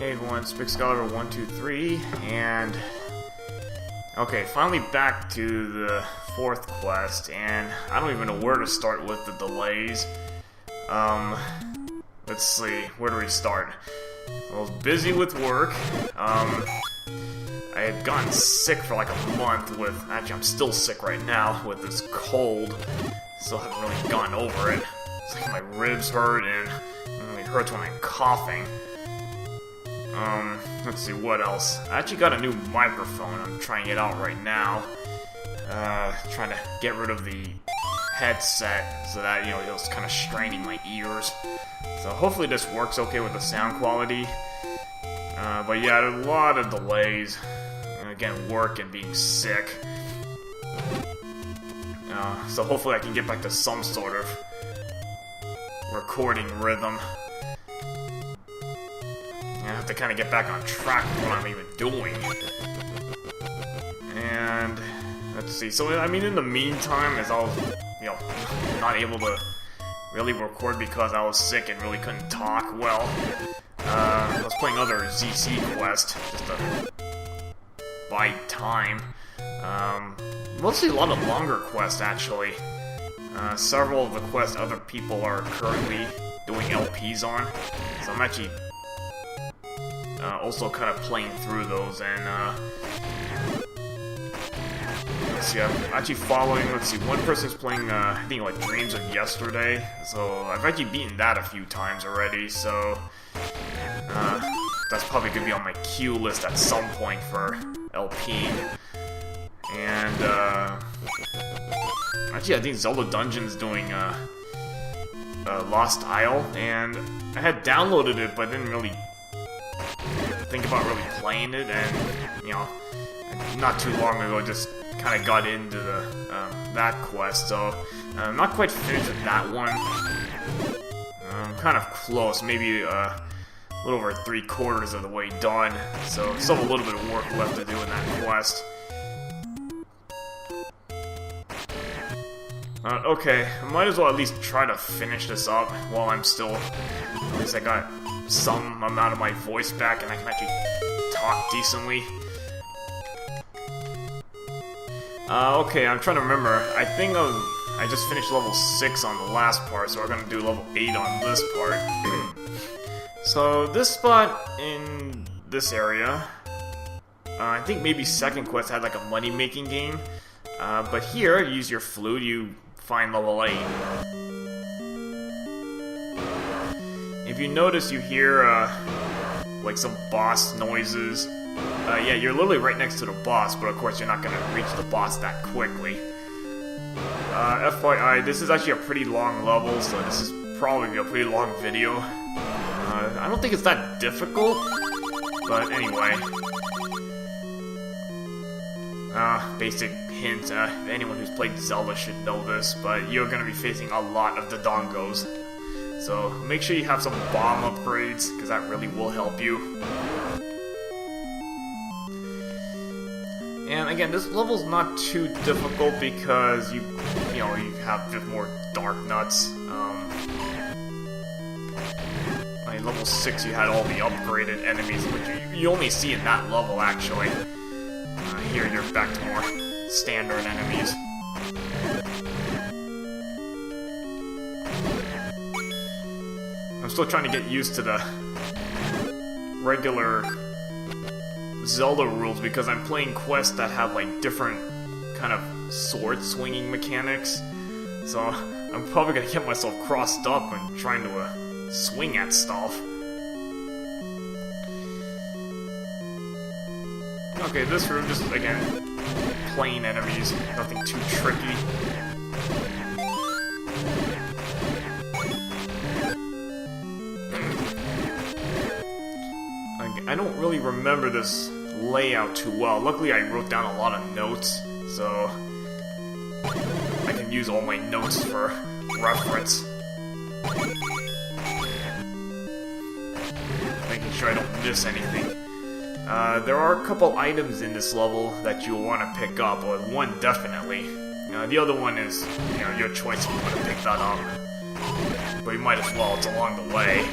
Hey everyone, it's BigScholar123, and okay, finally back to the fourth quest, and I don't even know where to start with the delays. Let's see, where do we start? I was busy with work. I had gotten sick for like a month with, actually I'm still sick right now with this cold. Still haven't really gotten over it. It's like my ribs hurt and it really hurts when I'm coughing. Let's see, what else? I actually got a new microphone. I'm trying it out right now. Trying to get rid of the headset so that, you know, it was kind of straining my ears. So hopefully this works okay with the sound quality. But yeah, a lot of delays. Again, work and being sick. So hopefully I can get back to some sort of recording rhythm. I have to kind of get back on track with what I'm even doing. And let's see. So I mean, in the meantime, as I was, you know, not able to really record because I was sick and really couldn't talk well, I was playing other ZC quests just to buy time. Mostly a lot of longer quests actually. Several of the quests other people are currently doing LPs on, so I'm actually also kind of playing through those, and let's see, I'm actually following, let's see, one person's playing, I think like Dreams of Yesterday, so I've actually beaten that a few times already, so that's probably going to be on my queue list at some point for LP. And actually I think Zelda Dungeon's doing Lost Isle, and I had downloaded it but didn't really think about really playing it, and you know, not too long ago just kind of got into the that quest, so I'm not quite finished with that one. I'm kind of close, maybe a little over 3/4 of the way done, so still have a little bit of work left to do in that quest. Okay, I might as well at least try to finish this up while I'm still, at least I got some amount of my voice back and I can actually talk decently. Okay, I'm trying to remember. I think I just finished level 6 on the last part, so we're gonna do level 8 on this part. So this spot in this area, I think maybe second quest had like a money-making game. But here, you use your flute, you find level 8. If you notice, you hear, like some boss noises. Yeah, you're literally right next to the boss, but of course you're not gonna reach the boss that quickly. FYI, this is actually a pretty long level, so this is probably a pretty long video. I don't think it's that difficult, but anyway. Basic hint, anyone who's played Zelda should know this, but you're gonna be facing a lot of Dodongos. So make sure you have some bomb upgrades, because that really will help you. And again, this level's not too difficult because you know, you have just more dark nuts. Like level 6 you had all the upgraded enemies, which you only see in that level actually. Here you're back to more standard enemies. I'm still trying to get used to the regular Zelda rules because I'm playing quests that have like different kind of sword swinging mechanics. So I'm probably gonna get myself crossed up when trying to swing at stuff. Okay, this room just, again, plain enemies, nothing too tricky. I don't really remember this layout too well. Luckily I wrote down a lot of notes, so I can use all my notes for reference. Making sure I don't miss anything. There are a couple items in this level that you'll want to pick up, or one definitely. The other one is, you know, your choice if you want to pick that up. But you might as well, it's along the way.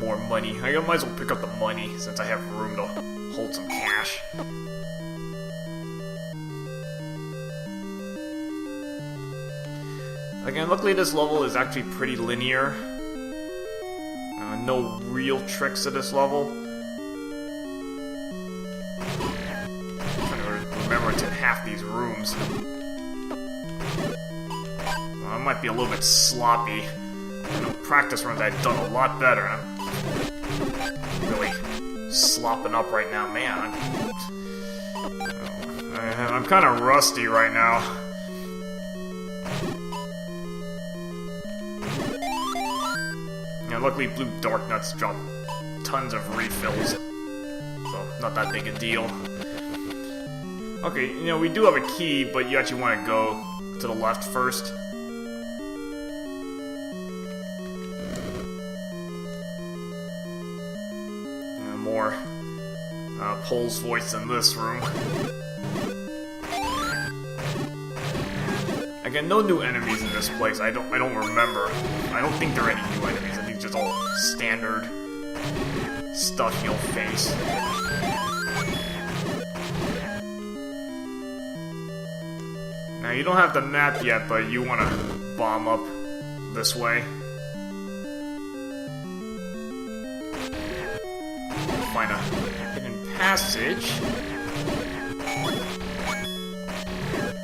more money. I might as well pick up the money since I have room to hold some cash. Again, luckily this level is actually pretty linear. No real tricks to this level. I'm trying to remember to half these rooms. Well, I might be a little bit sloppy. I know practice runs I've done a lot better. I'm really slopping up right now, man. I'm kind of rusty right now. Luckily, blue dark nuts drop tons of refills, so not that big a deal. Okay, you know, we do have a key, but you actually want to go to the left first. More Pole's voice in this room. Again, no new enemies in this place. I don't remember. I don't think there are any new enemies. I think it's just all standard stuff you'll face. Now you don't have the map yet, but you want to bomb up this way. Find a hidden passage.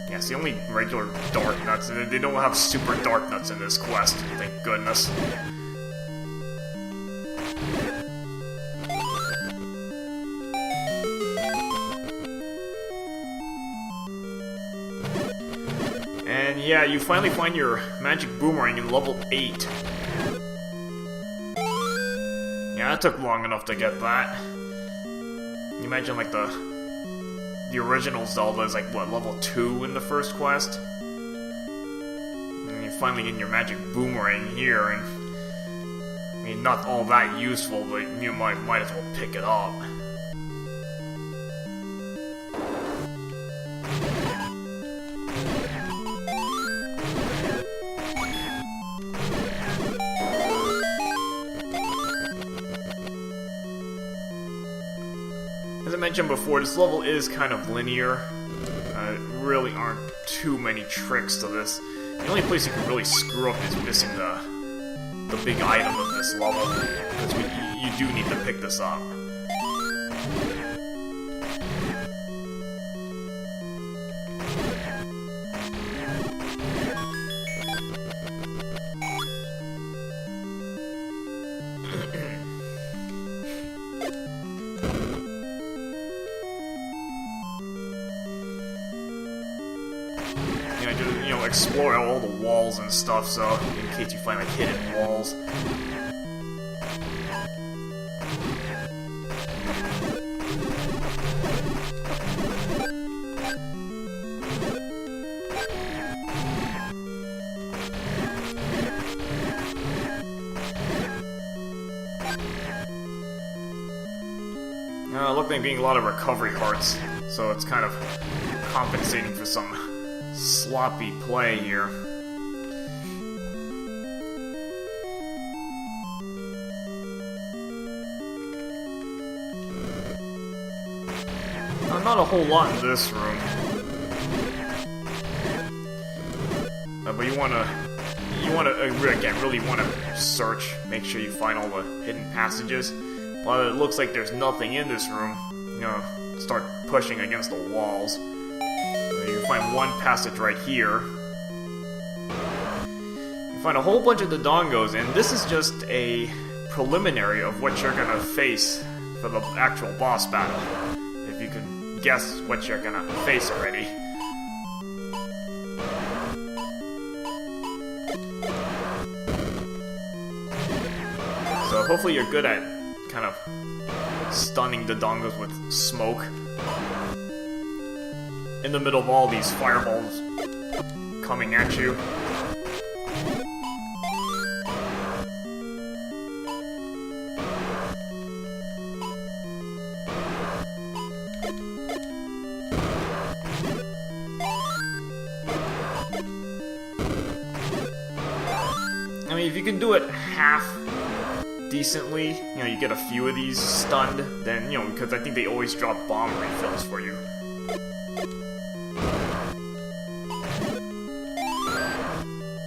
Yeah, it's the only regular dark nuts, and they don't have super dark nuts in this quest, thank goodness. And yeah, you finally find your magic boomerang in level 8. Yeah, that took long enough to get that. You imagine like the original Zelda is like, what, level 2 in the first quest? And you finally get your magic boomerang here, and I mean, not all that useful, but you might as well pick it up. As I mentioned before, this level is kind of linear. Really aren't too many tricks to this. The only place you can really screw up is missing the big item of this level, because you do need to pick this up. You know, explore all the walls and stuff, so in case you find like hidden walls. Look, like getting a lot of recovery hearts, so it's kind of compensating for some sloppy play here. Not a whole lot in this room, but you wanna again really wanna search, make sure you find all the hidden passages. While it looks like there's nothing in this room, you know, start pushing against the walls. You find one passage right here. You find a whole bunch of Dodongos, and this is just a preliminary of what you're gonna face for the actual boss battle. If you can guess what you're gonna face already. So hopefully you're good at kind of stunning Dodongos with smoke. In the middle of all these fireballs coming at you. I mean, if you can do it half decently, you know, you get a few of these stunned, then, you know, because I think they always drop bomb refills for you.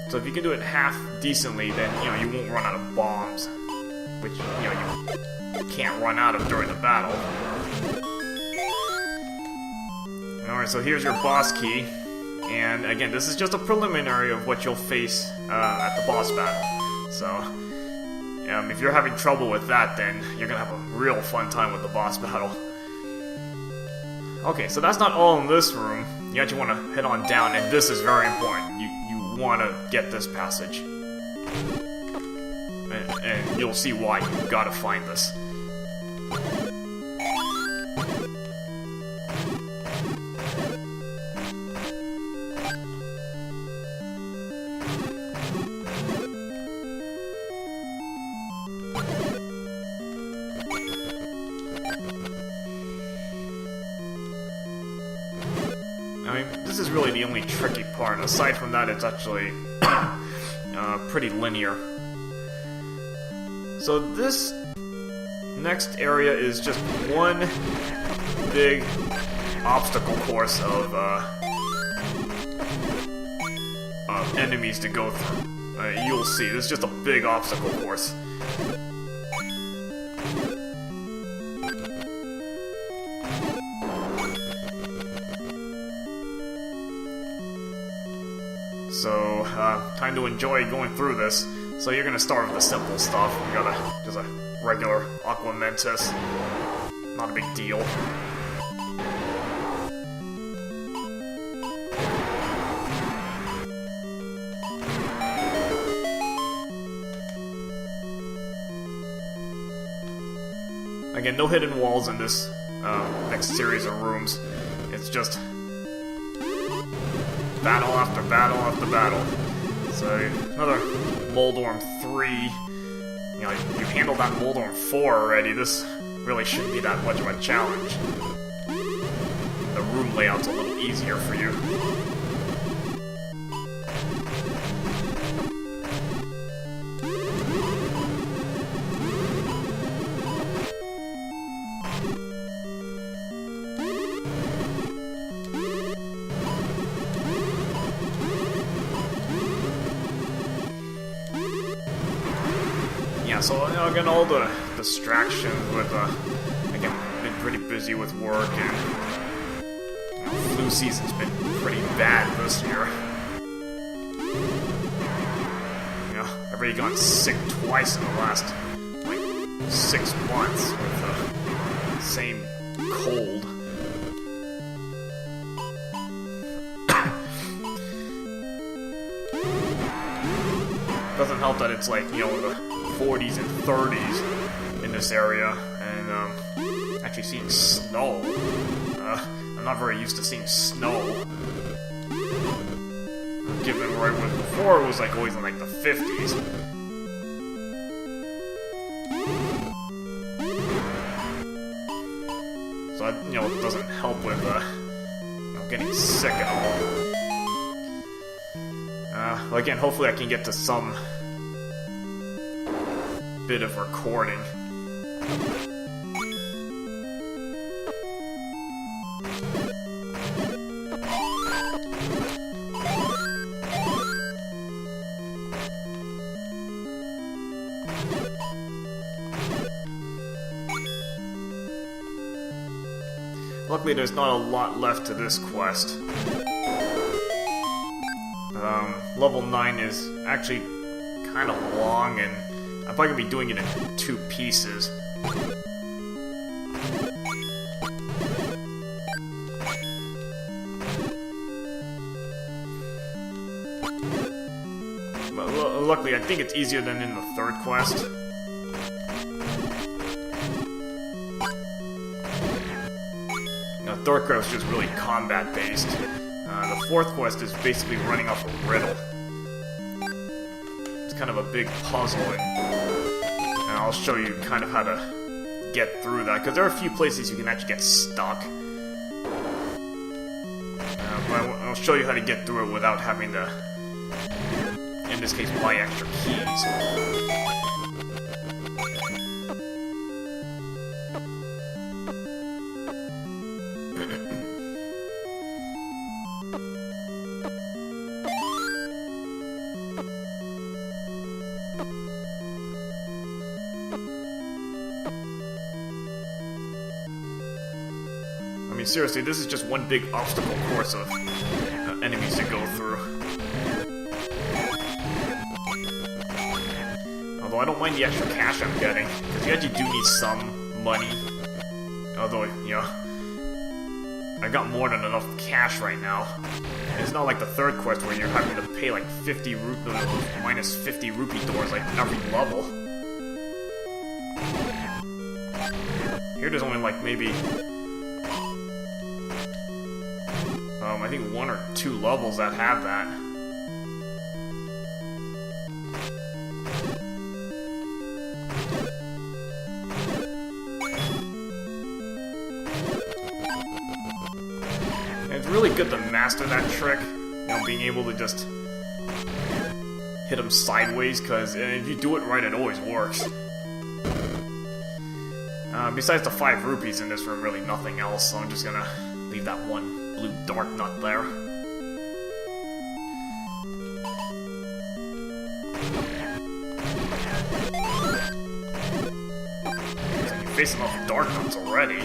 So if you can do it half decently, then, you know, you won't run out of bombs, which, you know, you can't run out of during the battle. Alright, so here's your boss key, and again, this is just a preliminary of what you'll face at the boss battle. So, if you're having trouble with that, then you're gonna have a real fun time with the boss battle. Okay, so that's not all in this room. You actually want to head on down, and this is very important. You want to get this passage. And you'll see why you gotta find this. I mean, this is really the only tricky part. Aside from that, it's actually pretty linear. So this next area is just one big obstacle course of enemies to go through. You'll see, this is just a big obstacle course. So, time to enjoy going through this. So you're gonna start with the simple stuff. You got just a regular Aqua Mentis. Not a big deal. Again, no hidden walls in this next series of rooms. It's just battle after battle after battle. So, another Moldorm 3. You know, you handled that Moldorm 4 already. This really shouldn't be that much of a challenge. The room layout's a little easier for you. Yeah, so again, all the distractions with, again, been pretty busy with work, and you know, flu season's been pretty bad this year. You know, I've already gotten sick twice in the last, like, 6 months with the same cold. Doesn't help that it's like, you know, the 40s and 30s in this area, and actually seeing snow. I'm not very used to seeing snow. Given where I was before, it was like always in like the 50s. So that, you know, it doesn't help with you know, getting sick at all. Again, hopefully I can get to some bit of recording. Luckily, there's not a lot left to this quest. Level 9 is actually kind of long, and I'm probably gonna be doing it in 2 pieces. But luckily, I think it's easier than in the 3rd quest. Now, 3rd quest is just really combat-based. The 4th quest is basically running off a riddle. It's kind of a big puzzle, and I'll show you kind of how to get through that, because there are a few places you can actually get stuck. But I'll show you how to get through it without having to, in this case, buy extra keys. seriously, this is just one big obstacle course of enemies to go through. Although I don't mind the extra cash I'm getting, because you actually do need some money. Although, you know, I got more than enough cash right now. And it's not like the third quest where you're having to pay like 50 minus 50 rupee doors like every level. Here there's only like maybe I think 1 or 2 levels that have that. And it's really good to master that trick, you know, being able to just hit them sideways, because if you do it right, it always works. Besides the 5 rupees in this room, really nothing else, so I'm just gonna leave that one blue dark nut there. So you're facing off dark nuts already.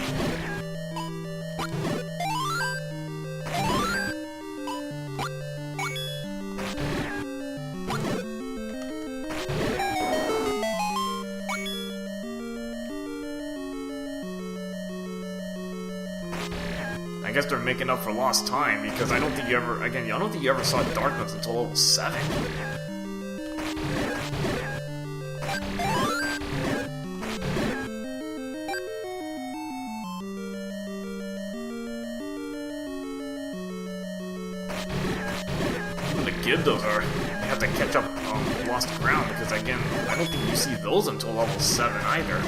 I guess they're making up for lost time, because I don't think you ever, again, I don't think you ever saw dark nuts until level 7. Even the Gibdos they have to catch up on lost ground, because again, I don't think you see those until level 7 either.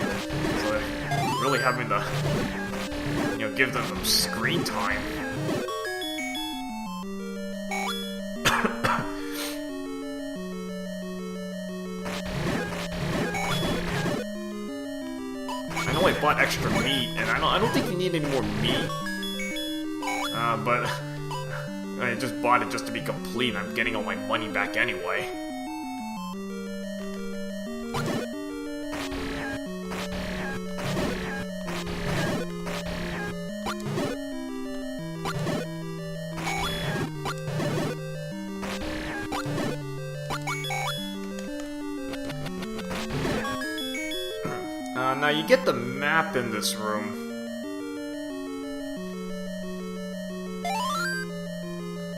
So they're really having to, you know, give them some screen time. I know I bought extra meat, and I don't think you need any more meat. But I just bought it just to be complete. I'm getting all my money back anyway. Now you get the map in this room.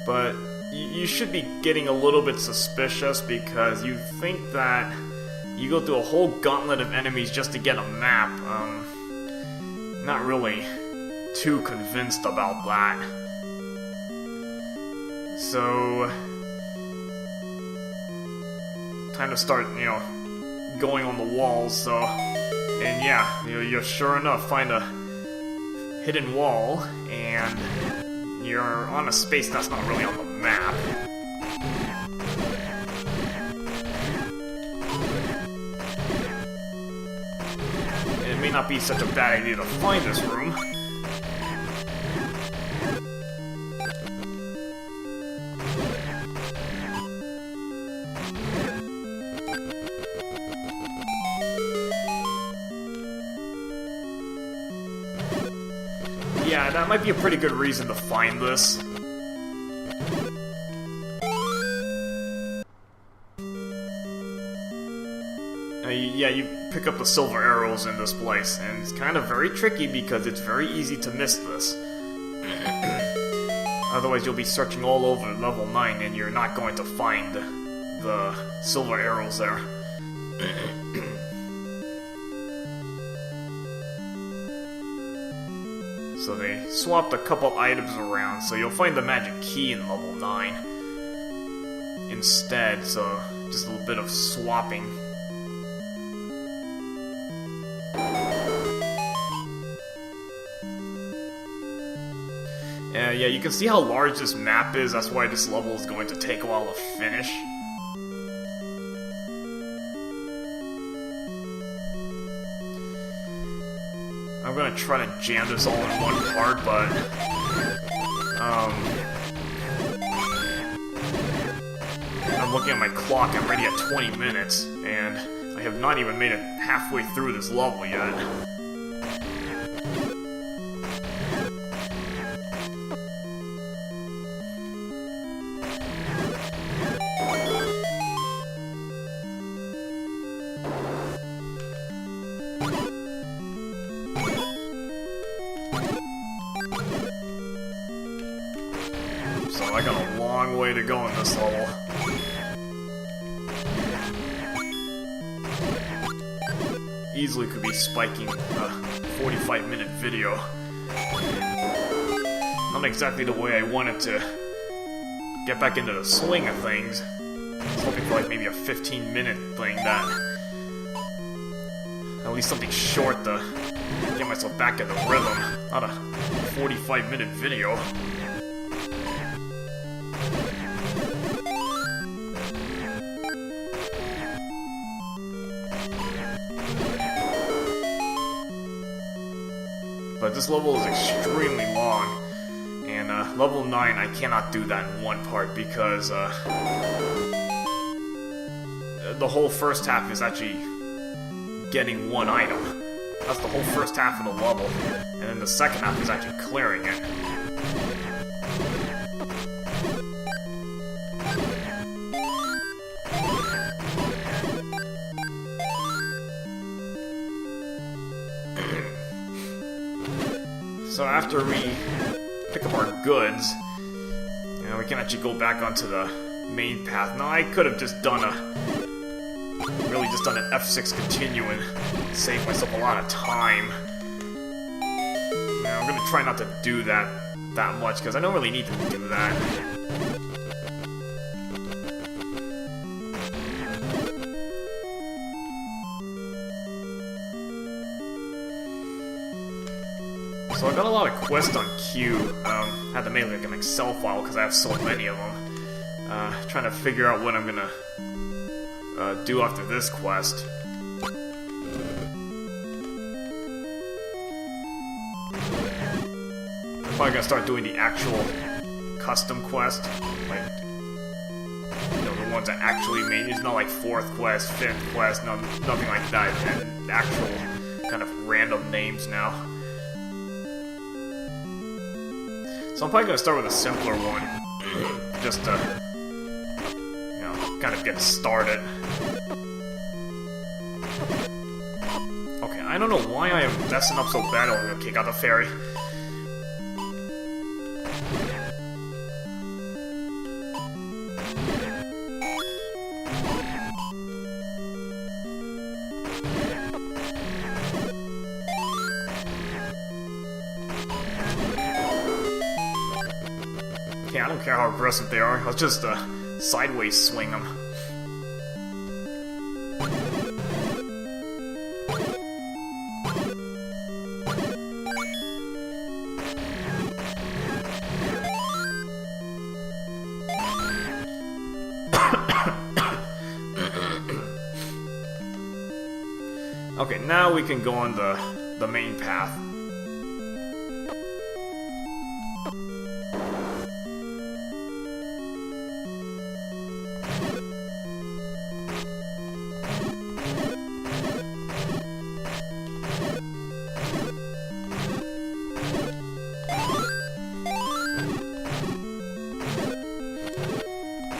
But you should be getting a little bit suspicious, because you think that you go through a whole gauntlet of enemies just to get a map. Not really too convinced about that. So time to start, you know, going on the walls, so... And yeah, you'll sure enough find a hidden wall, and you're on a space that's not really on the map. And it may not be such a bad idea to find this room. Yeah, that might be a pretty good reason to find this. Yeah, you pick up the silver arrows in this place, and it's kind of very tricky because it's very easy to miss this. Otherwise you'll be searching all over level 9 and you're not going to find the silver arrows there. So they swapped a couple items around, so you'll find the magic key in level 9 instead, so just a little bit of swapping. Yeah, you can see how large this map is, that's why this level is going to take a while to finish. I'm gonna try to jam this all in one part, but... I'm looking at my clock, I'm already at 20 minutes, and I have not even made it halfway through this level yet. long way to go in this level. Easily could be spiking a 45-minute video. Not exactly the way I wanted to get back into the swing of things. I was hoping for like maybe a 15-minute thing that... At least something short to get myself back in the rhythm. Not a 45-minute video. But this level is extremely long, and level 9 I cannot do that in one part because the whole first half is actually getting one item. That's the whole first half of the level, and then the second half is actually clearing it. So after we pick up our goods, you know, we can actually go back onto the main path. Now I could have just done an F6 continue and save myself a lot of time. Now I'm gonna try not to do that much because I don't really need to do that. So I got a lot of quests on queue. Had to make like an Excel file because I have so many of them. Trying to figure out what I'm gonna do after this quest. I'm probably gonna start doing the actual custom quest, like, you know, the ones that actually made. It's not like 4th quest, 5th quest, nothing like that, and actual kind of random names now. So I'm probably gonna start with a simpler one, just to, you know, kind of get started. Okay, I don't know why I am messing up so bad. I'm gonna kick out the fairy. Okay, I don't care how aggressive they are. I'll just sideways swing them. Okay, now we can go on the main path.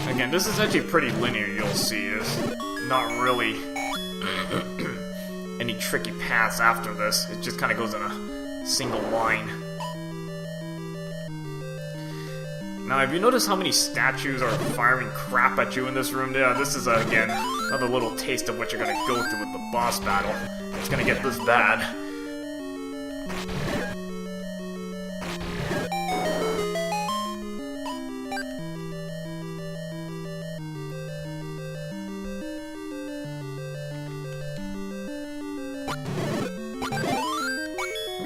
Again, this is actually pretty linear, you'll see. There's not really any tricky paths after this. It just kind of goes in a single line. Now, have you noticed how many statues are firing crap at you in this room? Yeah, this is, again, another little taste of what you're gonna go through with the boss battle. It's gonna get this bad.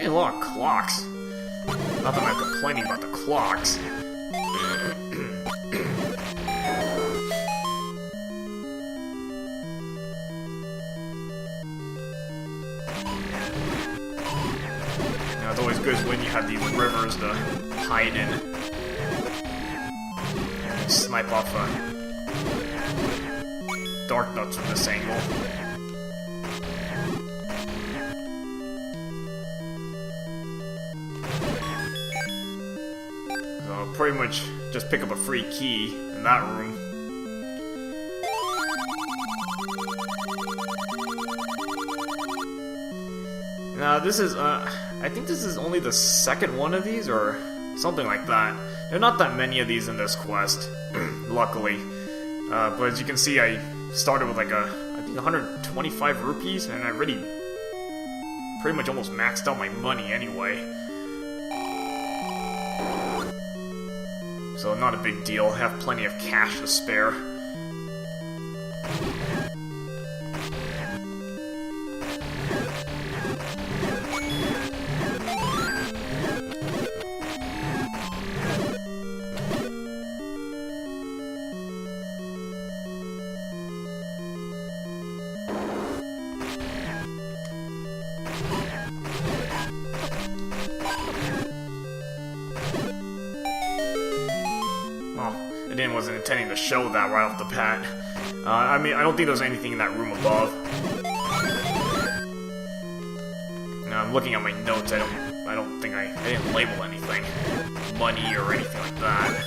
A lot of clocks. Not that I'm complaining about the clocks. Now, it's always good when you have these rivers to hide in. And snipe off dark nuts from this angle. Pretty much just pick up a free key in that room. Now this is, I think this is only the second one of these, or something like that. There are not that many of these in this quest, luckily. But as you can see, I started with like I think 125 rupees, and I already pretty much almost maxed out my money anyway. So not a big deal, I have plenty of cash to spare. I wasn't intending to show that right off the bat. I mean, I don't think there's anything in that room above. Now, I'm looking at my notes. I don't think I didn't label anything, money or anything like that.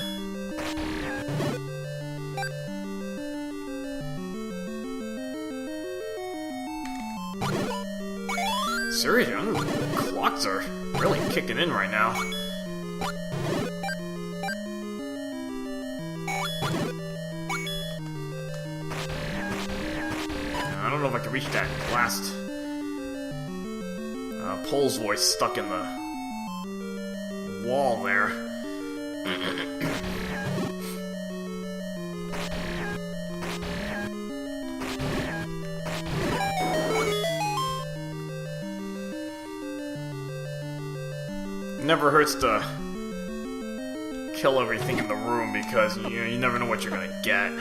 Seriously, the clocks are really kicking in right now. I don't know if I can reach that last Pole's voice stuck in the wall there. Never hurts to kill everything in the room because you never know what you're gonna get.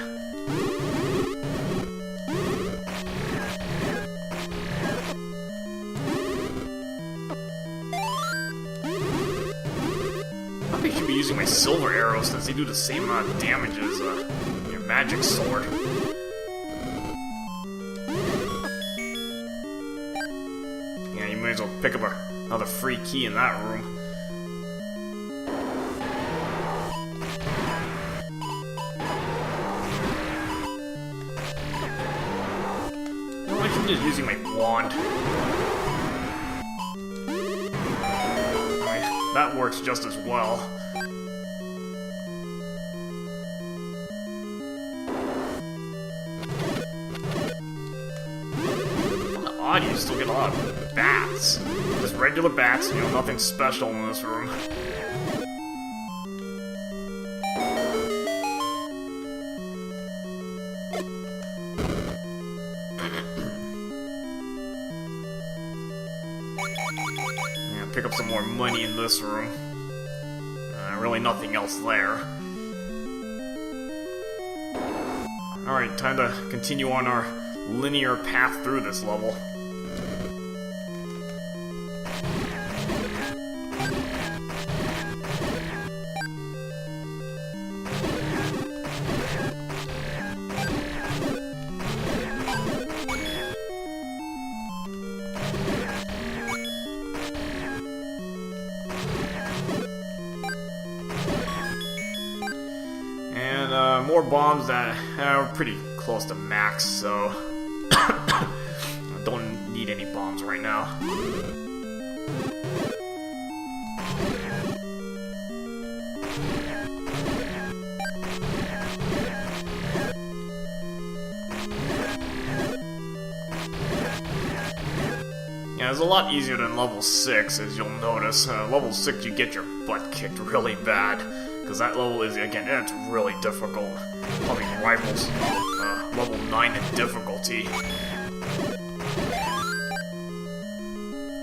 Using my silver arrows since they do the same amount of damage as your magic sword. Yeah, you might as well pick up another free key in that room. You know, I should be just using my wand. That works just as well. You still get a lot of bats. Just regular bats, nothing special in this room. Yeah, pick up some more money in this room. Really nothing else there. Alright, time to continue on our linear path through this level. More bombs that are pretty close to max, so don't need any bombs right now. Yeah, it's a lot easier than level 6, as you'll notice. Level 6 you get your butt kicked really bad. Because that level is, again, it's really difficult. Probably rivals level 9 in difficulty.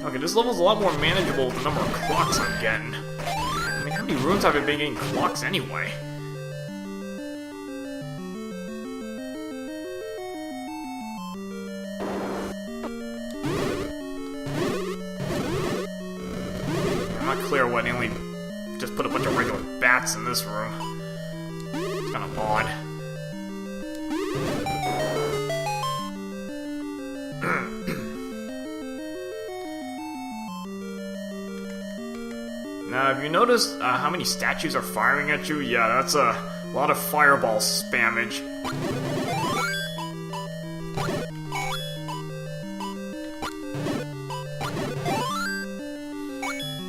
Okay, this level's a lot more manageable with the number of clocks I'm getting. I mean, how many runes have I been getting clocks anyway? I'm not clear what only just put a bunch of regular bats in this room. It's kind of odd. Now, have you noticed how many statues are firing at you? Yeah, that's a lot of fireball spammage.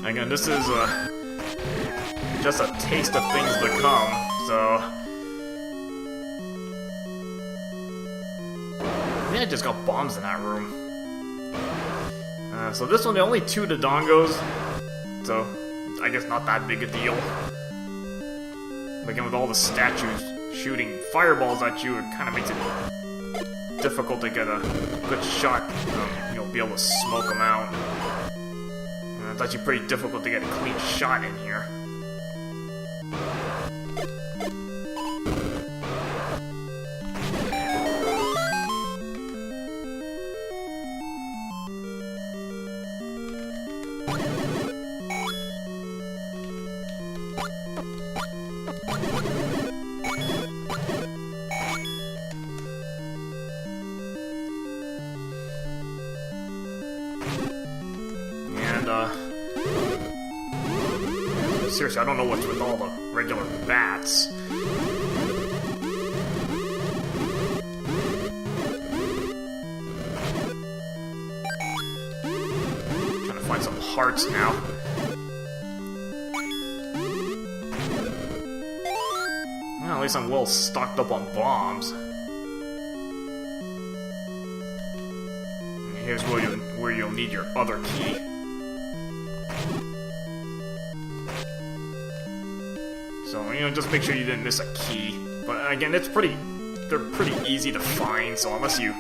Again, this is just a taste of things to come, so... I think I just got bombs in that room. So this one, only 2 Dodongos, so I guess not that big a deal. But again, with all the statues shooting fireballs at you, it kind of makes it difficult to get a good shot. You'll be able to smoke them out. It's actually pretty difficult to get a clean shot in here. Seriously, I don't know what's with all the regular bats. Trying to find some hearts now. Well, at least I'm well stocked up on bombs. And here's where you'll need your other key. So, just make sure you didn't miss a key. But again, they're pretty easy to find, so unless you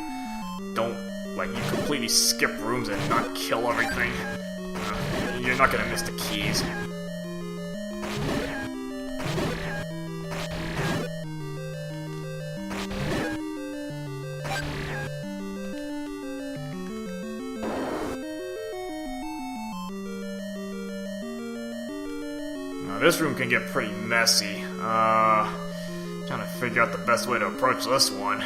don't, you completely skip rooms and not kill everything, you're not gonna miss the keys. This room can get pretty messy. Trying to figure out the best way to approach this one.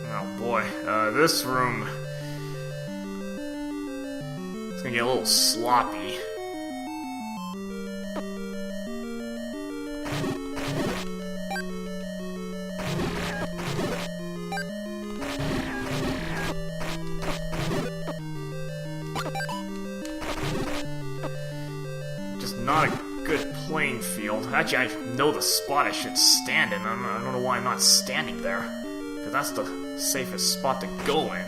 Oh boy, this room... It's gonna get a little sloppy. Not a good playing field. Actually, I know the spot I should stand in. I don't know why I'm not standing there. Because that's the safest spot to go in.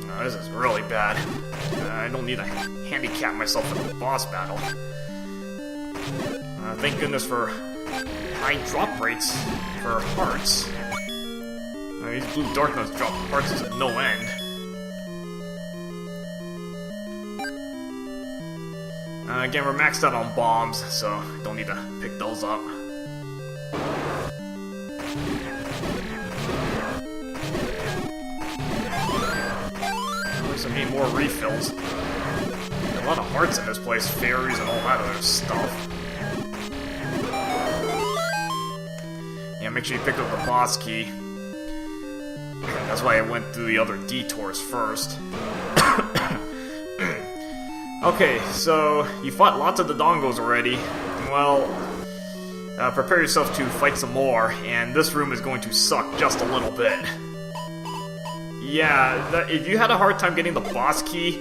No, this is really bad. I don't need to handicap myself for the boss battle. Thank goodness for high drop rates for hearts. These blue darkness drop hearts to no end. Again, we're maxed out on bombs, so don't need to pick those up. At least I need more refills. A lot of hearts in this place, fairies and all that other stuff. Yeah, make sure you pick up the boss key. That's why I went through the other detours first. Okay, so you fought lots of Dodongos already. Well, prepare yourself to fight some more, and this room is going to suck just a little bit. Yeah, if you had a hard time getting the boss key,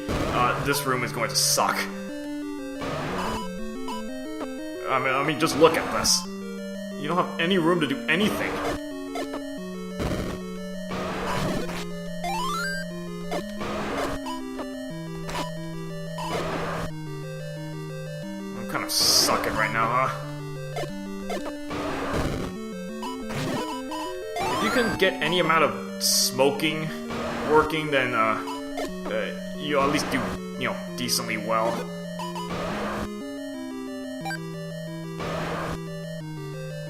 this room is going to suck. I mean, just look at this. You don't have any room to do anything. I'm kind of sucking right now, huh? If you can get any amount of smoking working, then you'll at least do, decently well.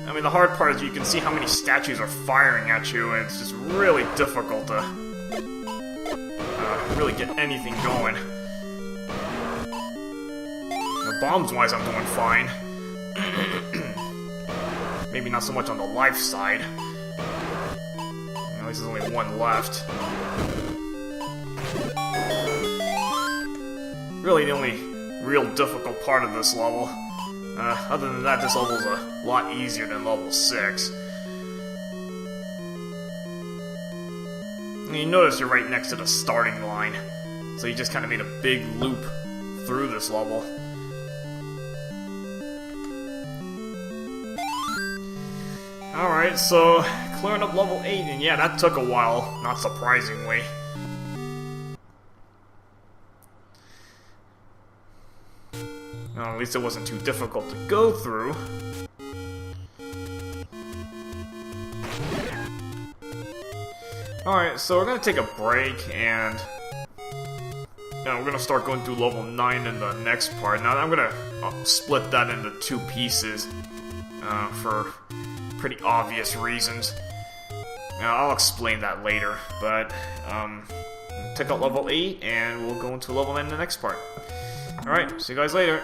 I mean, the hard part is you can see how many statues are firing at you, and it's just really difficult to really get anything going. Bombs-wise, I'm doing fine. Maybe not so much on the life side. At least there's only one left. Really, the only real difficult part of this level. Other than that, this level is a lot easier than level 6. And you notice you're right next to the starting line. So you just kind of made a big loop through this level. Alright, so clearing up level 8, and yeah, that took a while, not surprisingly. Well, at least it wasn't too difficult to go through. Alright, so we're gonna take a break, and we're gonna start going through level 9 in the next part. Now, I'm gonna split that into 2 pieces for pretty obvious reasons. I'll explain that later, but take out level 8, and we'll go into level 9 in the next part. Alright, see you guys later.